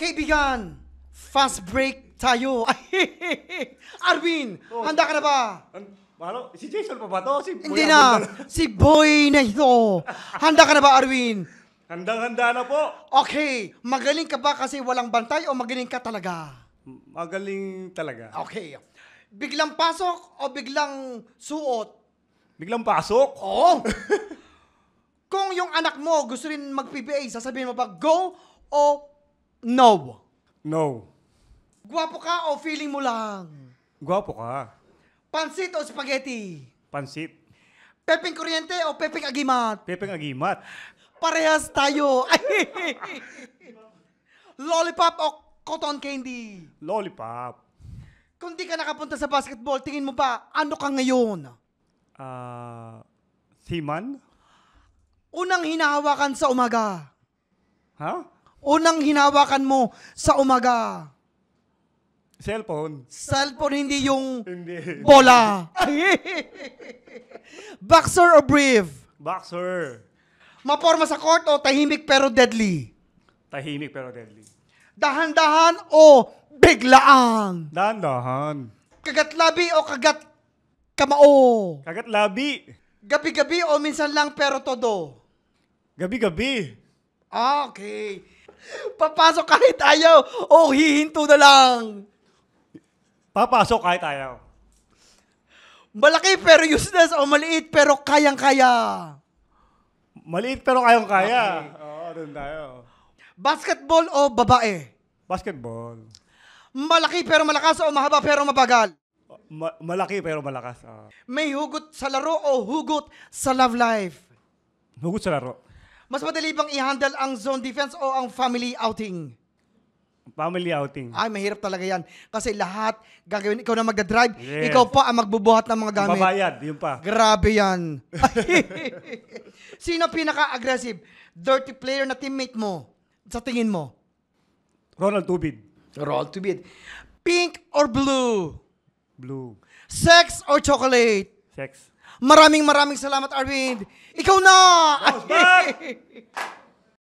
Kaibigan, fast break tayo. Arwin, handa ka na ba? Ano? Si Jason pa ba to? Hindi na. Si Boy na ito. Handa ka na ba, Arwin? Handang-handa na po. Okay. Magaling ka ba kasi walang bantay o magaling ka talaga? Magaling talaga. Okay. Biglang pasok o biglang suot? Biglang pasok. Oo. Kung yung anak mo gusto rin mag-PBA, sasabihin mo ba go o no? No. Gwapo ka o feeling mo lang? Gwapo ka. Pansit o spaghetti? Pansit. Pepeng kuryente o pepeng agimat? Pepeng agimat. Parehas tayo. Lollipop o cotton candy? Lollipop. Kung di ka nakapunta sa basketball, tingin mo ba, ano ka ngayon? Seaman? Unang hinahawakan sa umaga. Ha? Unang hinahawakan mo sa umaga. Cellphone? Cellphone, hindi yung Hindi. bola. Boxer o brief? Boxer. Maporma sa court o tahimik pero deadly? Tahimik pero deadly. Dahan-dahan o biglaan? Dahan-dahan. Kagat-labi o kagat kamao? Kagat labi. Gabi-gabi o minsan lang pero todo? Gabi-gabi. Okay. Papasok kahit ayaw o hihinto na lang? Papasok kahit ayaw. Malaki pero useless o maliit pero kayang-kaya? Maliit pero kayang kaya. Oo, doon tayo. Basketball o babae? Basketball. Malaki pero malakas o mahaba pero mabagal? Malaki pero malakas. May hugot sa laro o hugot sa love life? Hugot sa laro. Mas madali bang i-handle ang zone defense o ang family outing? Family outing. Ay, mahirap talaga yan. Kasi lahat gagawin, ikaw na magdadrive, Yes. ikaw pa ang magbubuhat ng mga gamit. Babayad, yun pa. Grabe yan. Sino pinaka-aggressive? Dirty player na teammate mo? Sa tingin mo? Ronald Tubid. Roll to beat. Pink or blue? Blue. Sex or chocolate? Sex. Maraming salamat, Arvind. Ikaw na! Boss,